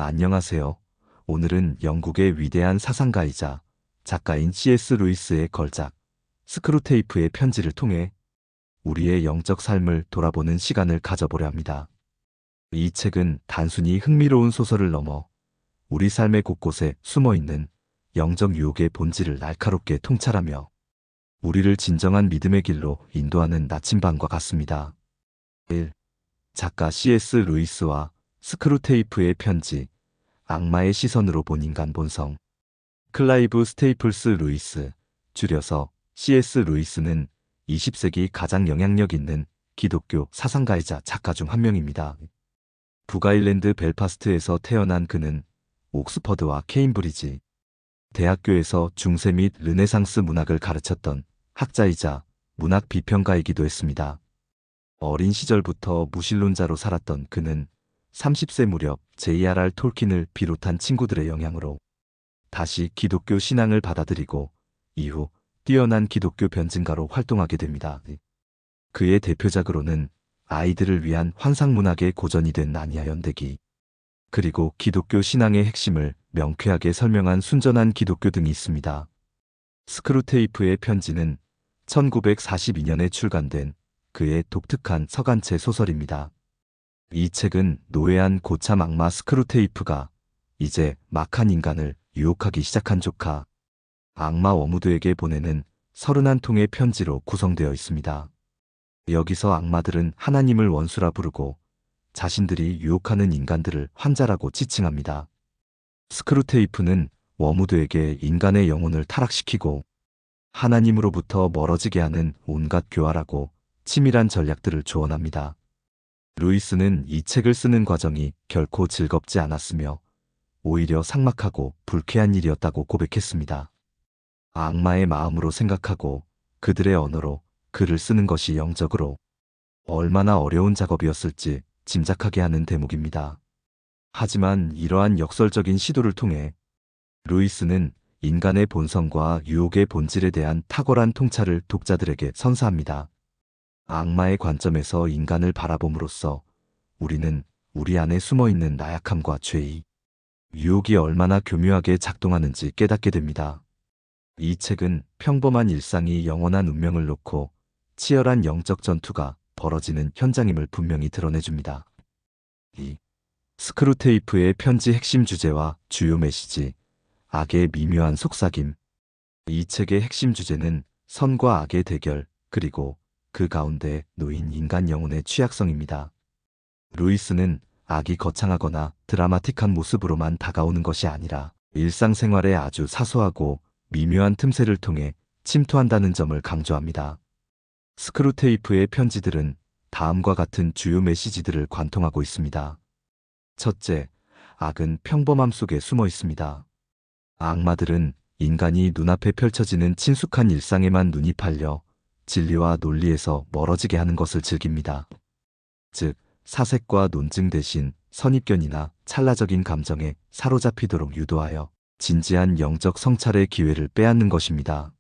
안녕하세요. 오늘은 영국의 위대한 사상가이자 작가인 C.S. 루이스의 걸작 스크루테이프의 편지를 통해 우리의 영적 삶을 돌아보는 시간을 가져보려 합니다. 이 책은 단순히 흥미로운 소설을 넘어 우리 삶의 곳곳에 숨어있는 영적 유혹의 본질을 날카롭게 통찰하며 우리를 진정한 믿음의 길로 인도하는 나침반과 같습니다. 1. 작가 C.S. 루이스와 스크루테이프의 편지, 악마의 시선으로 본 인간 본성. 클라이브 스테이플스 루이스, 줄여서 C.S. 루이스는 20세기 가장 영향력 있는 기독교 사상가이자 작가 중 한 명입니다. 북아일랜드 벨파스트에서 태어난 그는 옥스퍼드와 케임브리지 대학교에서 중세 및 르네상스 문학을 가르쳤던 학자이자 문학 비평가이기도 했습니다. 어린 시절부터 무신론자로 살았던 그는 30세 무렵 J.R.R. 톨킨을 비롯한 친구들의 영향으로 다시 기독교 신앙을 받아들이고 이후 뛰어난 기독교 변증가로 활동하게 됩니다. 그의 대표작으로는 아이들을 위한 환상문학의 고전이 된 나니아 연대기, 그리고 기독교 신앙의 핵심을 명쾌하게 설명한 순전한 기독교 등이 있습니다. 스크루테이프의 편지는 1942년에 출간된 그의 독특한 서간체 소설입니다. 이 책은 노예한 고참 악마 스크루테이프가 이제 막한 인간을 유혹하기 시작한 조카 악마 워무드에게 보내는 31통의 편지로 구성되어 있습니다. 여기서 악마들은 하나님을 원수라 부르고 자신들이 유혹하는 인간들을 환자라고 지칭합니다. 스크루테이프는 워무드에게 인간의 영혼을 타락시키고 하나님으로부터 멀어지게 하는 온갖 교활하고 치밀한 전략들을 조언합니다. 루이스는 이 책을 쓰는 과정이 결코 즐겁지 않았으며 오히려 삭막하고 불쾌한 일이었다고 고백했습니다. 악마의 마음으로 생각하고 그들의 언어로 글을 쓰는 것이 영적으로 얼마나 어려운 작업이었을지 짐작하게 하는 대목입니다. 하지만 이러한 역설적인 시도를 통해 루이스는 인간의 본성과 유혹의 본질에 대한 탁월한 통찰을 독자들에게 선사합니다. 악마의 관점에서 인간을 바라봄으로써 우리는 우리 안에 숨어있는 나약함과 죄의, 유혹이 얼마나 교묘하게 작동하는지 깨닫게 됩니다. 이 책은 평범한 일상이 영원한 운명을 놓고 치열한 영적 전투가 벌어지는 현장임을 분명히 드러내줍니다. 2. 스크루테이프의 편지 핵심 주제와 주요 메시지, 악의 미묘한 속삭임. 이 책의 핵심 주제는 선과 악의 대결, 그리고 그 가운데 놓인 인간 영혼의 취약성입니다. 루이스는 악이 거창하거나 드라마틱한 모습으로만 다가오는 것이 아니라 일상생활의 아주 사소하고 미묘한 틈새를 통해 침투한다는 점을 강조합니다. 스크루테이프의 편지들은 다음과 같은 주요 메시지들을 관통하고 있습니다. 첫째, 악은 평범함 속에 숨어 있습니다. 악마들은 인간이 눈앞에 펼쳐지는 친숙한 일상에만 눈이 팔려 진리와 논리에서 멀어지게 하는 것을 즐깁니다. 즉, 사색과 논증 대신 선입견이나 찰나적인 감정에 사로잡히도록 유도하여 진지한 영적 성찰의 기회를 빼앗는 것입니다.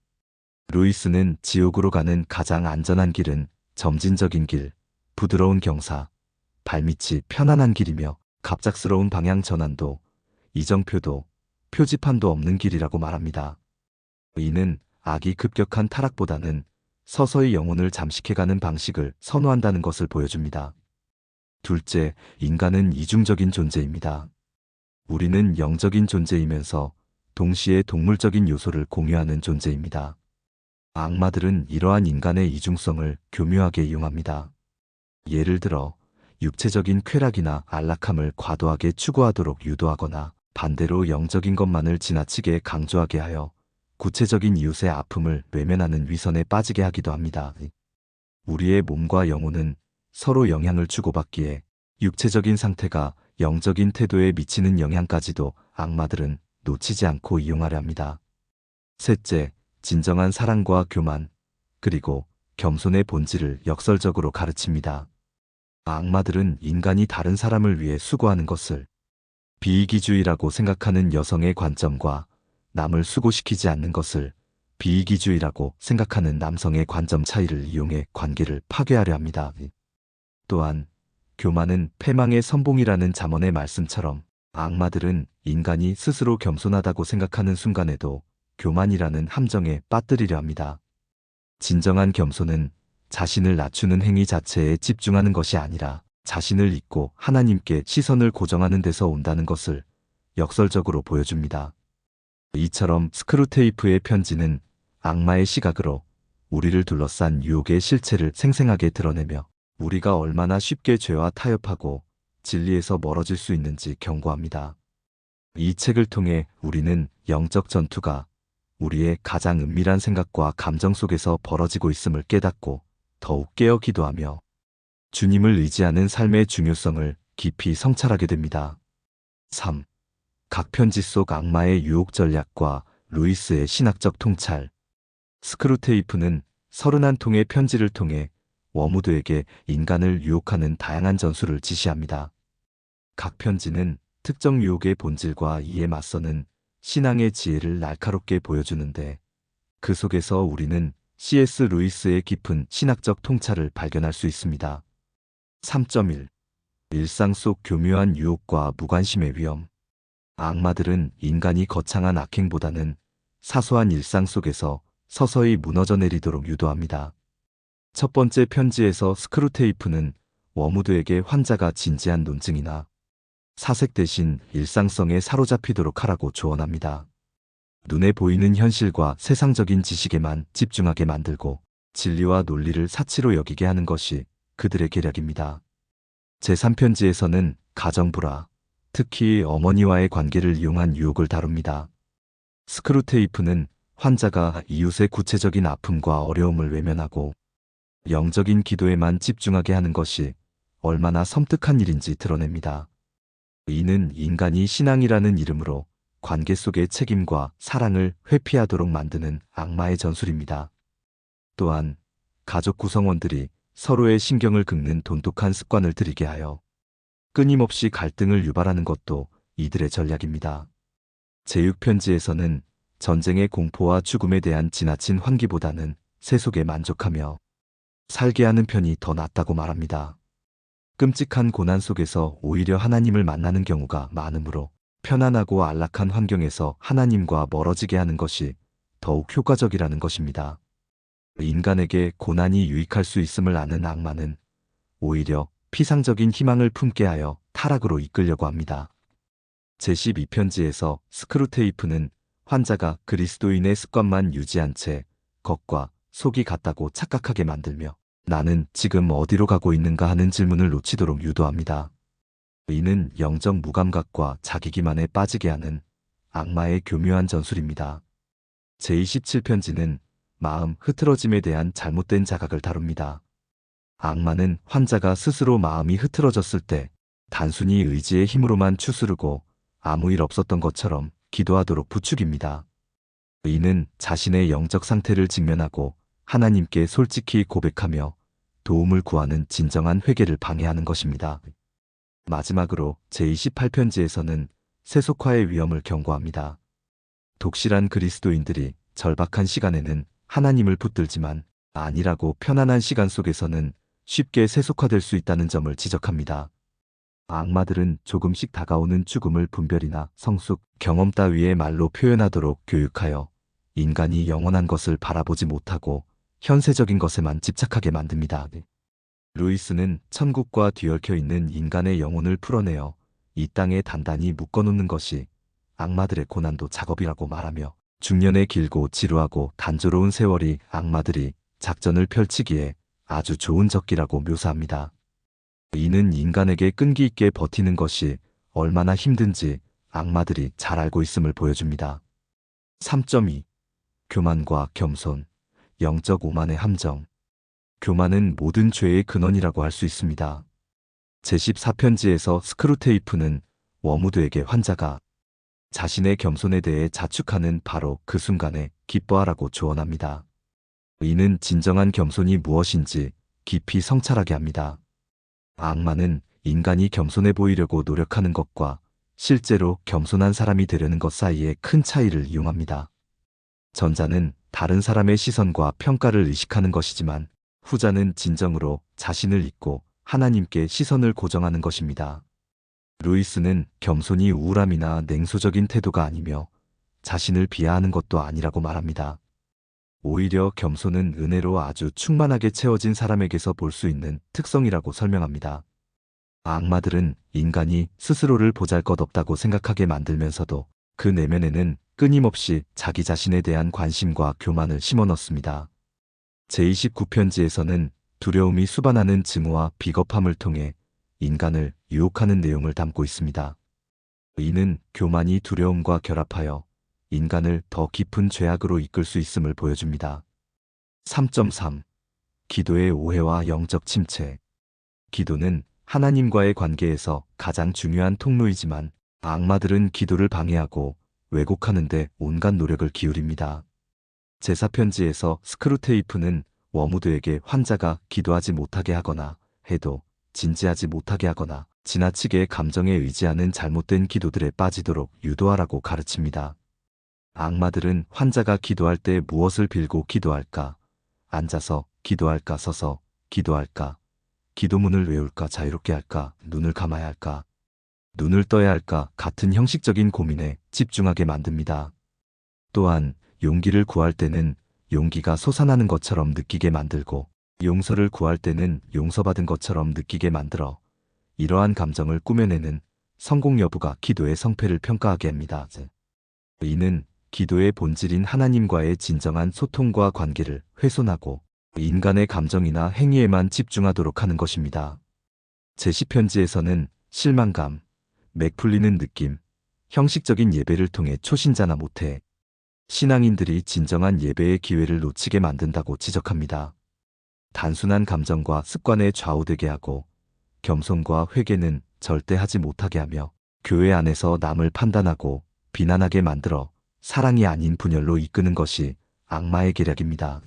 루이스는 지옥으로 가는 가장 안전한 길은 점진적인 길, 부드러운 경사, 발밑이 편안한 길이며 갑작스러운 방향 전환도, 이정표도, 표지판도 없는 길이라고 말합니다. 이는 악이 급격한 타락보다는 서서히 영혼을 잠식해가는 방식을 선호한다는 것을 보여줍니다. 둘째, 인간은 이중적인 존재입니다. 우리는 영적인 존재이면서 동시에 동물적인 요소를 공유하는 존재입니다. 악마들은 이러한 인간의 이중성을 교묘하게 이용합니다. 예를 들어 육체적인 쾌락이나 안락함을 과도하게 추구하도록 유도하거나 반대로 영적인 것만을 지나치게 강조하게 하여 구체적인 이웃의 아픔을 외면하는 위선에 빠지게 하기도 합니다. 우리의 몸과 영혼은 서로 영향을 주고받기에 육체적인 상태가 영적인 태도에 미치는 영향까지도 악마들은 놓치지 않고 이용하려 합니다. 셋째, 진정한 사랑과 교만, 그리고 겸손의 본질을 역설적으로 가르칩니다. 악마들은 인간이 다른 사람을 위해 수고하는 것을 비이기주의라고 생각하는 여성의 관점과 남을 수고시키지 않는 것을 비이기주의라고 생각하는 남성의 관점 차이를 이용해 관계를 파괴하려 합니다. 또한 교만은 패망의 선봉이라는 잠언의 말씀처럼 악마들은 인간이 스스로 겸손하다고 생각하는 순간에도 교만이라는 함정에 빠뜨리려 합니다. 진정한 겸손은 자신을 낮추는 행위 자체에 집중하는 것이 아니라 자신을 잊고 하나님께 시선을 고정하는 데서 온다는 것을 역설적으로 보여줍니다. 이처럼 스크루테이프의 편지는 악마의 시각으로 우리를 둘러싼 유혹의 실체를 생생하게 드러내며 우리가 얼마나 쉽게 죄와 타협하고 진리에서 멀어질 수 있는지 경고합니다. 이 책을 통해 우리는 영적 전투가 우리의 가장 은밀한 생각과 감정 속에서 벌어지고 있음을 깨닫고 더욱 깨어 기도하며 주님을 의지하는 삶의 중요성을 깊이 성찰하게 됩니다. 3. 각 편지 속 악마의 유혹 전략과 루이스의 신학적 통찰. 스크루테이프는 31통의 편지를 통해 워무드에게 인간을 유혹하는 다양한 전술을 지시합니다. 각 편지는 특정 유혹의 본질과 이에 맞서는 신앙의 지혜를 날카롭게 보여주는데 그 속에서 우리는 C.S. 루이스의 깊은 신학적 통찰을 발견할 수 있습니다. 3.1. 일상 속 교묘한 유혹과 무관심의 위험. 악마들은 인간이 거창한 악행보다는 사소한 일상 속에서 서서히 무너져 내리도록 유도합니다. 첫 번째 편지에서 스크루테이프는 워무드에게 환자가 진지한 논증이나 사색 대신 일상성에 사로잡히도록 하라고 조언합니다. 눈에 보이는 현실과 세상적인 지식에만 집중하게 만들고 진리와 논리를 사치로 여기게 하는 것이 그들의 계략입니다. 제3편지에서는 가정불화, 특히 어머니와의 관계를 이용한 유혹을 다룹니다. 스크루테이프는 환자가 이웃의 구체적인 아픔과 어려움을 외면하고 영적인 기도에만 집중하게 하는 것이 얼마나 섬뜩한 일인지 드러냅니다. 이는 인간이 신앙이라는 이름으로 관계 속의 책임과 사랑을 회피하도록 만드는 악마의 전술입니다. 또한 가족 구성원들이 서로의 신경을 긁는 돈독한 습관을 들이게 하여 끊임없이 갈등을 유발하는 것도 이들의 전략입니다. 제6편지에서는 전쟁의 공포와 죽음에 대한 지나친 환기보다는 세속에 만족하며 살게 하는 편이 더 낫다고 말합니다. 끔찍한 고난 속에서 오히려 하나님을 만나는 경우가 많으므로 편안하고 안락한 환경에서 하나님과 멀어지게 하는 것이 더욱 효과적이라는 것입니다. 인간에게 고난이 유익할 수 있음을 아는 악마는 오히려 피상적인 희망을 품게 하여 타락으로 이끌려고 합니다. 제12편지에서 스크루테이프는 환자가 그리스도인의 습관만 유지한 채 겉과 속이 같다고 착각하게 만들며 나는 지금 어디로 가고 있는가 하는 질문을 놓치도록 유도합니다. 이는 영적 무감각과 자기기만에 빠지게 하는 악마의 교묘한 전술입니다. 제27편지는 마음 흐트러짐에 대한 잘못된 자각을 다룹니다. 악마는 환자가 스스로 마음이 흐트러졌을 때 단순히 의지의 힘으로만 추스르고 아무 일 없었던 것처럼 기도하도록 부추깁니다. 이는 자신의 영적 상태를 직면하고 하나님께 솔직히 고백하며 도움을 구하는 진정한 회개를 방해하는 것입니다. 마지막으로 제28편지에서는 세속화의 위험을 경고합니다. 독실한 그리스도인들이 절박한 시간에는 하나님을 붙들지만 아니라고 편안한 시간 속에서는 쉽게 세속화될 수 있다는 점을 지적합니다. 악마들은 조금씩 다가오는 죽음을 분별이나 성숙, 경험 따위의 말로 표현하도록 교육하여 인간이 영원한 것을 바라보지 못하고 현세적인 것에만 집착하게 만듭니다. 루이스는 천국과 뒤얽혀 있는 인간의 영혼을 풀어내어 이 땅에 단단히 묶어놓는 것이 악마들의 고난도 작업이라고 말하며 중년의 길고 지루하고 단조로운 세월이 악마들이 작전을 펼치기에 아주 좋은 적기라고 묘사합니다. 이는 인간에게 끈기 있게 버티는 것이 얼마나 힘든지 악마들이 잘 알고 있음을 보여줍니다. 3.2. 교만과 겸손, 영적 오만의 함정. 교만은 모든 죄의 근원이라고 할 수 있습니다. 제14편지에서 스크루테이프는 워무드에게 환자가 자신의 겸손에 대해 자축하는 바로 그 순간에 기뻐하라고 조언합니다. 이는 진정한 겸손이 무엇인지 깊이 성찰하게 합니다. 악마는 인간이 겸손해 보이려고 노력하는 것과 실제로 겸손한 사람이 되려는 것 사이에 큰 차이를 이용합니다. 전자는 다른 사람의 시선과 평가를 의식하는 것이지만 후자는 진정으로 자신을 잊고 하나님께 시선을 고정하는 것입니다. 루이스는 겸손이 우울함이나 냉소적인 태도가 아니며 자신을 비하하는 것도 아니라고 말합니다. 오히려 겸손은 은혜로 아주 충만하게 채워진 사람에게서 볼 수 있는 특성이라고 설명합니다. 악마들은 인간이 스스로를 보잘것없다고 생각하게 만들면서도 그 내면에는 끊임없이 자기 자신에 대한 관심과 교만을 심어넣습니다. 제29편지에서는 두려움이 수반하는 증오와 비겁함을 통해 인간을 유혹하는 내용을 담고 있습니다. 이는 교만이 두려움과 결합하여 인간을 더 깊은 죄악으로 이끌 수 있음을 보여줍니다. 3.3. 기도의 오해와 영적 침체. 기도는 하나님과의 관계에서 가장 중요한 통로이지만 악마들은 기도를 방해하고 왜곡하는 데 온갖 노력을 기울입니다. 제사편지에서 스크루테이프는 워무드에게 환자가 기도하지 못하게 하거나 해도 진지하지 못하게 하거나 지나치게 감정에 의지하는 잘못된 기도들에 빠지도록 유도하라고 가르칩니다. 악마들은 환자가 기도할 때 무엇을 빌고 기도할까? 앉아서 기도할까? 서서 기도할까? 기도문을 외울까? 자유롭게 할까? 눈을 감아야 할까? 눈을 떠야 할까? 같은 형식적인 고민에 집중하게 만듭니다. 또한 용기를 구할 때는 용기가 솟아나는 것처럼 느끼게 만들고 용서를 구할 때는 용서받은 것처럼 느끼게 만들어 이러한 감정을 꾸며내는 성공 여부가 기도의 성패를 평가하게 합니다. 이는 기도의 본질인 하나님과의 진정한 소통과 관계를 훼손하고 인간의 감정이나 행위에만 집중하도록 하는 것입니다. 제10편지에서는 실망감, 맥 풀리는 느낌, 형식적인 예배를 통해 초신자나 모태, 신앙인들이 진정한 예배의 기회를 놓치게 만든다고 지적합니다. 단순한 감정과 습관에 좌우되게 하고 겸손과 회개는 절대 하지 못하게 하며 교회 안에서 남을 판단하고 비난하게 만들어 사랑이 아닌 분열로 이끄는 것이 악마의 계략입니다.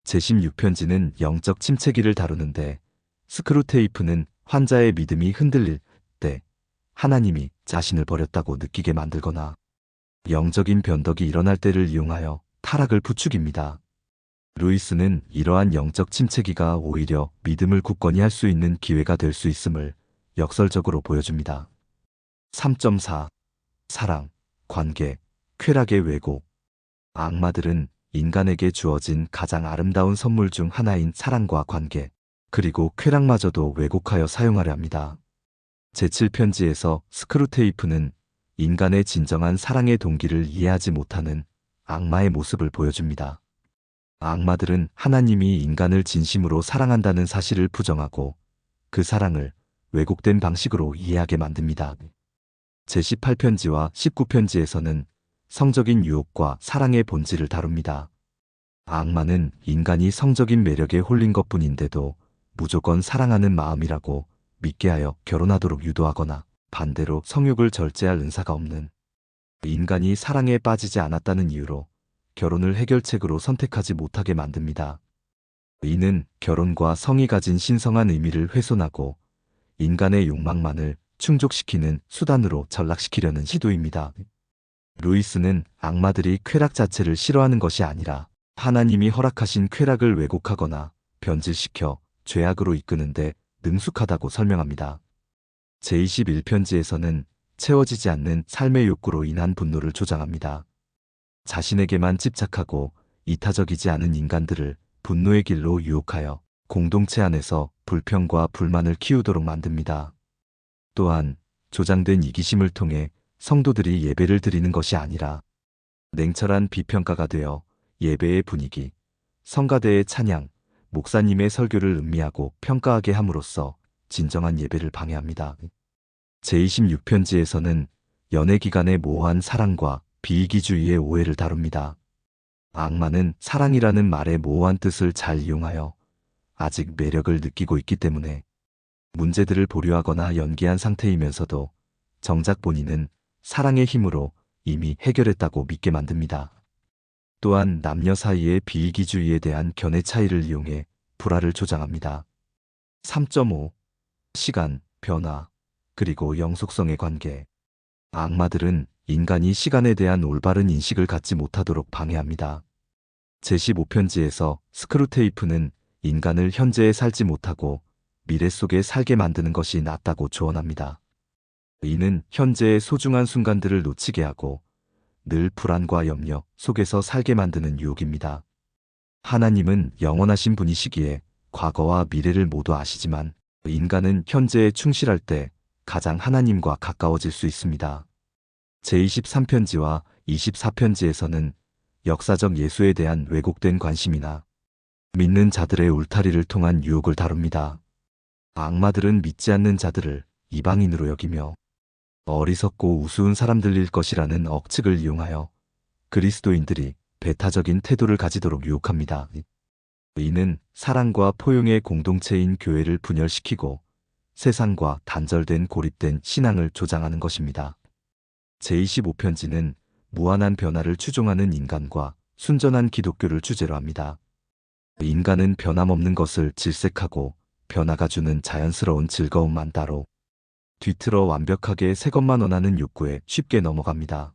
제16편지는 영적 침체기를 다루는데 스크루테이프는 환자의 믿음이 흔들릴 때 하나님이 자신을 버렸다고 느끼게 만들거나 영적인 변덕이 일어날 때를 이용하여 타락을 부추깁니다. 루이스는 이러한 영적 침체기가 오히려 믿음을 굳건히 할 수 있는 기회가 될 수 있음을 역설적으로 보여줍니다. 3.4. 사랑, 관계, 쾌락의 왜곡. 악마들은 인간에게 주어진 가장 아름다운 선물 중 하나인 사랑과 관계, 그리고 쾌락마저도 왜곡하여 사용하려 합니다. 제7편지에서 스크루테이프는 인간의 진정한 사랑의 동기를 이해하지 못하는 악마의 모습을 보여줍니다. 악마들은 하나님이 인간을 진심으로 사랑한다는 사실을 부정하고 그 사랑을 왜곡된 방식으로 이해하게 만듭니다. 제18편지와 19편지에서는 성적인 유혹과 사랑의 본질을 다룹니다. 악마는 인간이 성적인 매력에 홀린 것뿐인데도 무조건 사랑하는 마음이라고 믿게 하여 결혼하도록 유도하거나 반대로 성욕을 절제할 은사가 없는 인간이 사랑에 빠지지 않았다는 이유로 결혼을 해결책으로 선택하지 못하게 만듭니다. 이는 결혼과 성이 가진 신성한 의미를 훼손하고 인간의 욕망만을 충족시키는 수단으로 전락시키려는 시도입니다. 루이스는 악마들이 쾌락 자체를 싫어하는 것이 아니라 하나님이 허락하신 쾌락을 왜곡하거나 변질시켜 죄악으로 이끄는데 능숙하다고 설명합니다. 제21편지에서는 채워지지 않는 삶의 욕구로 인한 분노를 조장합니다. 자신에게만 집착하고 이타적이지 않은 인간들을 분노의 길로 유혹하여 공동체 안에서 불평과 불만을 키우도록 만듭니다. 또한 조장된 이기심을 통해 성도들이 예배를 드리는 것이 아니라 냉철한 비평가가 되어 예배의 분위기, 성가대의 찬양, 목사님의 설교를 음미하고 평가하게 함으로써 진정한 예배를 방해합니다. 제26편지에서는 연애 기간의 모호한 사랑과 비이기주의의 오해를 다룹니다. 악마는 사랑이라는 말의 모호한 뜻을 잘 이용하여 아직 매력을 느끼고 있기 때문에 문제들을 보류하거나 연기한 상태이면서도 정작 본인은 사랑의 힘으로 이미 해결했다고 믿게 만듭니다. 또한 남녀 사이의 비이기주의에 대한 견해 차이를 이용해 불화를 조장합니다. 3.5. 시간, 변화, 그리고 영속성의 관계. 악마들은 인간이 시간에 대한 올바른 인식을 갖지 못하도록 방해합니다. 제15편지에서 스크루테이프는 인간을 현재에 살지 못하고 미래 속에 살게 만드는 것이 낫다고 조언합니다. 이는 현재의 소중한 순간들을 놓치게 하고 늘 불안과 염려 속에서 살게 만드는 유혹입니다. 하나님은 영원하신 분이시기에 과거와 미래를 모두 아시지만 인간은 현재에 충실할 때 가장 하나님과 가까워질 수 있습니다. 제23편지와 24편지에서는 역사적 예수에 대한 왜곡된 관심이나 믿는 자들의 울타리를 통한 유혹을 다룹니다. 악마들은 믿지 않는 자들을 이방인으로 여기며 어리석고 우스운 사람들일 것이라는 억측을 이용하여 그리스도인들이 배타적인 태도를 가지도록 유혹합니다. 이는 사랑과 포용의 공동체인 교회를 분열시키고 세상과 단절된 고립된 신앙을 조장하는 것입니다. 제25편지는 무한한 변화를 추종하는 인간과 순전한 기독교를 주제로 합니다. 인간은 변함없는 것을 질색하고 변화가 주는 자연스러운 즐거움만 따로 뒤틀어 완벽하게 새 것만 원하는 욕구에 쉽게 넘어갑니다.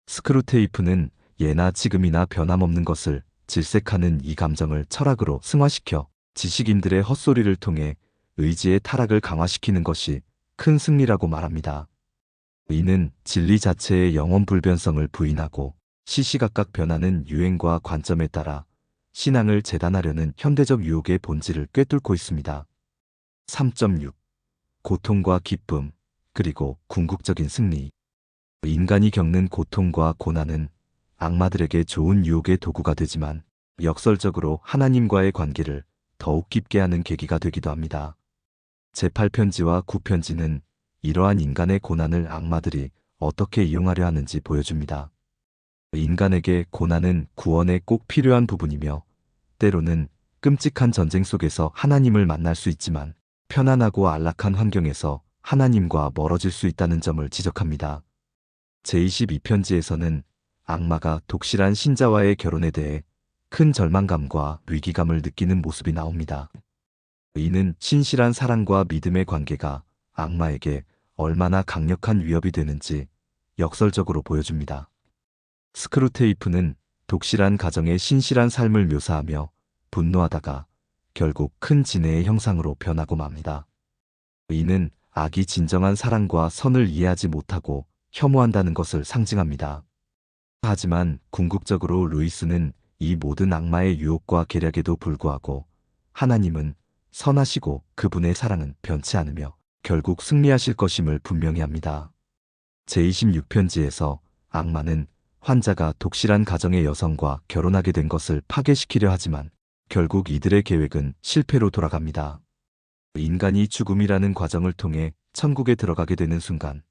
스크루테이프는 예나 지금이나 변함없는 것을 질색하는 이 감정을 철학으로 승화시켜 지식인들의 헛소리를 통해 의지의 타락을 강화시키는 것이 큰 승리라고 말합니다. 이는 진리 자체의 영원 불변성을 부인하고 시시각각 변하는 유행과 관점에 따라 신앙을 재단하려는 현대적 유혹의 본질을 꿰뚫고 있습니다. 3.6. 고통과 기쁨, 그리고 궁극적인 승리. 인간이 겪는 고통과 고난은 악마들에게 좋은 유혹의 도구가 되지만 역설적으로 하나님과의 관계를 더욱 깊게 하는 계기가 되기도 합니다. 제8편지와 9편지는 이러한 인간의 고난을 악마들이 어떻게 이용하려 하는지 보여줍니다. 인간에게 고난은 구원에 꼭 필요한 부분이며 때로는 끔찍한 전쟁 속에서 하나님을 만날 수 있지만 편안하고 안락한 환경에서 하나님과 멀어질 수 있다는 점을 지적합니다. 제22편지에서는 악마가 독실한 신자와의 결혼에 대해 큰 절망감과 위기감을 느끼는 모습이 나옵니다. 이는 신실한 사랑과 믿음의 관계가 악마에게 얼마나 강력한 위협이 되는지 역설적으로 보여줍니다. 스크루테이프는 독실한 가정의 신실한 삶을 묘사하며 분노하다가 결국 큰 진해의 형상으로 변하고 맙니다. 이는 악이 진정한 사랑과 선을 이해하지 못하고 혐오한다는 것을 상징합니다. 하지만 궁극적으로 루이스는 이 모든 악마의 유혹과 계략에도 불구하고 하나님은 선하시고 그분의 사랑은 변치 않으며 결국 승리하실 것임을 분명히 합니다. 제26편지에서 악마는 환자가 독실한 가정의 여성과 결혼하게 된 것을 파괴시키려 하지만 결국 이들의 계획은 실패로 돌아갑니다. 인간이 죽음이라는 과정을 통해 천국에 들어가게 되는 순간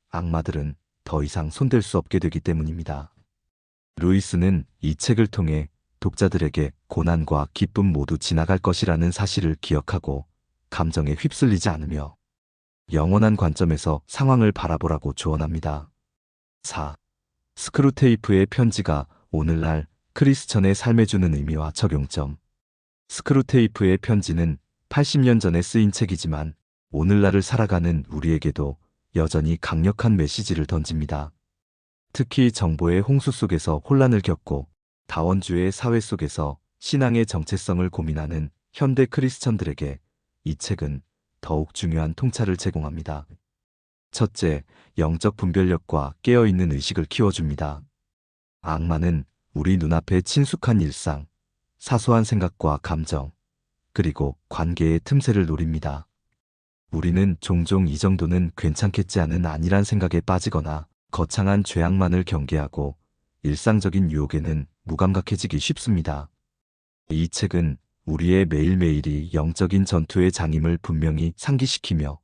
악마들은 더 이상 손댈 수 없게 되기 때문입니다. 루이스는 이 책을 통해 독자들에게 고난과 기쁨 모두 지나갈 것이라는 사실을 기억하고 감정에 휩쓸리지 않으며 영원한 관점에서 상황을 바라보라고 조언합니다. 4. 스크루테이프의 편지가 오늘날 크리스천의 삶에 주는 의미와 적용점. 스크루테이프의 편지는 80년 전에 쓰인 책이지만 오늘날을 살아가는 우리에게도 여전히 강력한 메시지를 던집니다. 특히 정보의 홍수 속에서 혼란을 겪고 다원주의 사회 속에서 신앙의 정체성을 고민하는 현대 크리스천들에게 이 책은 더욱 중요한 통찰을 제공합니다. 첫째, 영적 분별력과 깨어있는 의식을 키워줍니다. 악마는 우리 눈앞의 친숙한 일상, 사소한 생각과 감정, 그리고 관계의 틈새를 노립니다. 우리는 종종 이 정도는 괜찮겠지 하는 안일한 생각에 빠지거나 거창한 죄악만을 경계하고 일상적인 유혹에는 무감각해지기 쉽습니다. 이 책은 우리의 매일매일이 영적인 전투의 장임을 분명히 상기시키며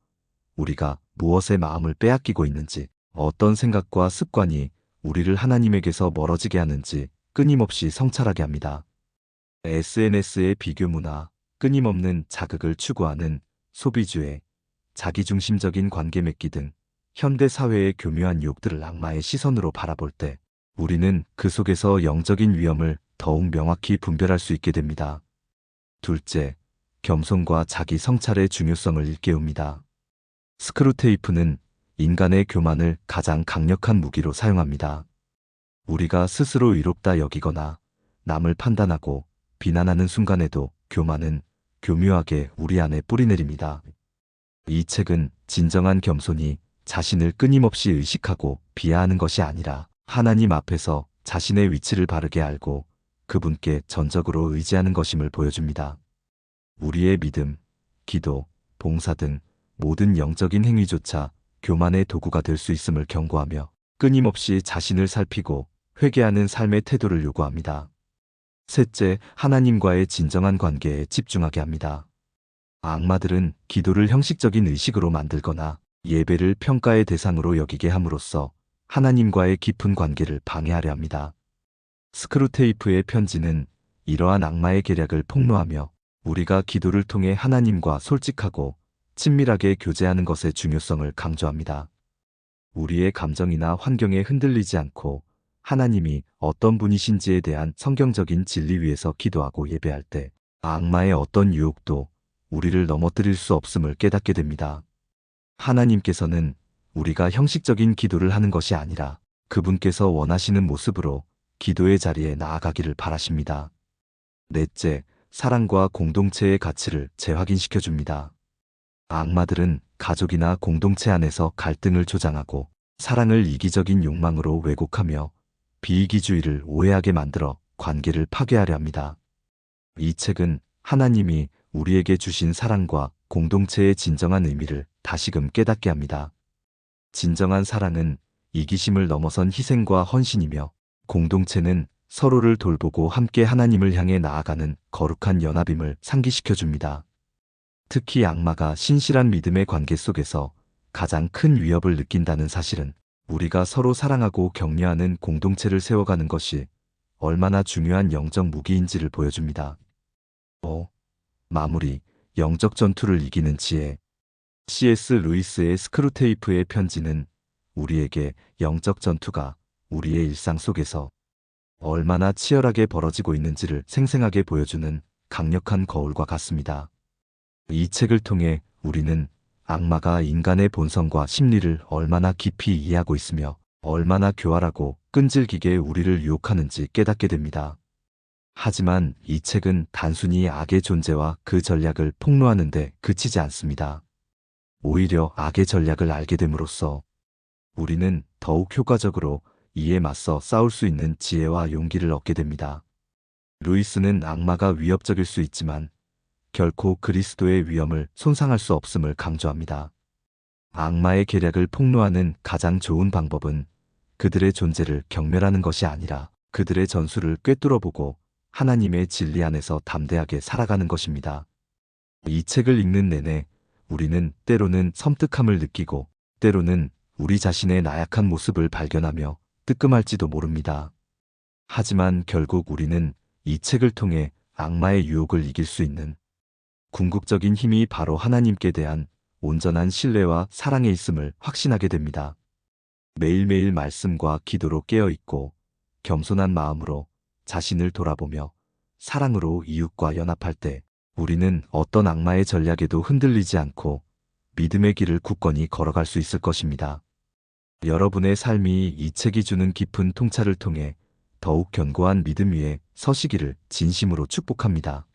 우리가 무엇에 마음을 빼앗기고 있는지, 어떤 생각과 습관이 우리를 하나님에게서 멀어지게 하는지 끊임없이 성찰하게 합니다. SNS의 비교 문화, 끊임없는 자극을 추구하는 소비주의, 자기중심적인 관계 맺기 등 현대 사회의 교묘한 유혹들을 악마의 시선으로 바라볼 때 우리는 그 속에서 영적인 위험을 더욱 명확히 분별할 수 있게 됩니다. 둘째, 겸손과 자기 성찰의 중요성을 일깨웁니다. 스크루테이프는 인간의 교만을 가장 강력한 무기로 사용합니다. 우리가 스스로 의롭다 여기거나 남을 판단하고 비난하는 순간에도 교만은 교묘하게 우리 안에 뿌리내립니다. 이 책은 진정한 겸손이 자신을 끊임없이 의식하고 비하하는 것이 아니라 하나님 앞에서 자신의 위치를 바르게 알고 그분께 전적으로 의지하는 것임을 보여줍니다. 우리의 믿음, 기도, 봉사 등 모든 영적인 행위조차 교만의 도구가 될 수 있음을 경고하며 끊임없이 자신을 살피고 회개하는 삶의 태도를 요구합니다. 셋째, 하나님과의 진정한 관계에 집중하게 합니다. 악마들은 기도를 형식적인 의식으로 만들거나 예배를 평가의 대상으로 여기게 함으로써 하나님과의 깊은 관계를 방해하려 합니다. 스크루테이프의 편지는 이러한 악마의 계략을 폭로하며 우리가 기도를 통해 하나님과 솔직하고 친밀하게 교제하는 것의 중요성을 강조합니다. 우리의 감정이나 환경에 흔들리지 않고 하나님이 어떤 분이신지에 대한 성경적인 진리 위에서 기도하고 예배할 때 악마의 어떤 유혹도 우리를 넘어뜨릴 수 없음을 깨닫게 됩니다. 하나님께서는 우리가 형식적인 기도를 하는 것이 아니라 그분께서 원하시는 모습으로 기도의 자리에 나아가기를 바라십니다. 넷째, 사랑과 공동체의 가치를 재확인시켜 줍니다. 악마들은 가족이나 공동체 안에서 갈등을 조장하고 사랑을 이기적인 욕망으로 왜곡하며 비이기주의를 오해하게 만들어 관계를 파괴하려 합니다. 이 책은 하나님이 우리에게 주신 사랑과 공동체의 진정한 의미를 다시금 깨닫게 합니다. 진정한 사랑은 이기심을 넘어선 희생과 헌신이며 공동체는 서로를 돌보고 함께 하나님을 향해 나아가는 거룩한 연합임을 상기시켜 줍니다. 특히 악마가 신실한 믿음의 관계 속에서 가장 큰 위협을 느낀다는 사실은 우리가 서로 사랑하고 격려하는 공동체를 세워가는 것이 얼마나 중요한 영적 무기인지를 보여줍니다. 마무리, 영적 전투를 이기는 지혜. C.S. 루이스의 스크루테이프의 편지는 우리에게 영적 전투가 우리의 일상 속에서 얼마나 치열하게 벌어지고 있는지를 생생하게 보여주는 강력한 거울과 같습니다. 이 책을 통해 우리는 악마가 인간의 본성과 심리를 얼마나 깊이 이해하고 있으며 얼마나 교활하고 끈질기게 우리를 유혹하는지 깨닫게 됩니다. 하지만 이 책은 단순히 악의 존재와 그 전략을 폭로하는 데 그치지 않습니다. 오히려 악의 전략을 알게 됨으로써 우리는 더욱 효과적으로 이에 맞서 싸울 수 있는 지혜와 용기를 얻게 됩니다. 루이스는 악마가 위협적일 수 있지만 결코 그리스도의 위엄을 손상할 수 없음을 강조합니다. 악마의 계략을 폭로하는 가장 좋은 방법은 그들의 존재를 경멸하는 것이 아니라 그들의 전술을 꿰뚫어보고 하나님의 진리 안에서 담대하게 살아가는 것입니다. 이 책을 읽는 내내 우리는 때로는 섬뜩함을 느끼고 때로는 우리 자신의 나약한 모습을 발견하며 뜨끔할지도 모릅니다. 하지만 결국 우리는 이 책을 통해 악마의 유혹을 이길 수 있는 궁극적인 힘이 바로 하나님께 대한 온전한 신뢰와 사랑에 있음을 확신하게 됩니다. 매일매일 말씀과 기도로 깨어있고 겸손한 마음으로 자신을 돌아보며 사랑으로 이웃과 연합할 때 우리는 어떤 악마의 전략에도 흔들리지 않고 믿음의 길을 굳건히 걸어갈 수 있을 것입니다. 여러분의 삶이 이 책이 주는 깊은 통찰을 통해 더욱 견고한 믿음 위에 서시기를 진심으로 축복합니다.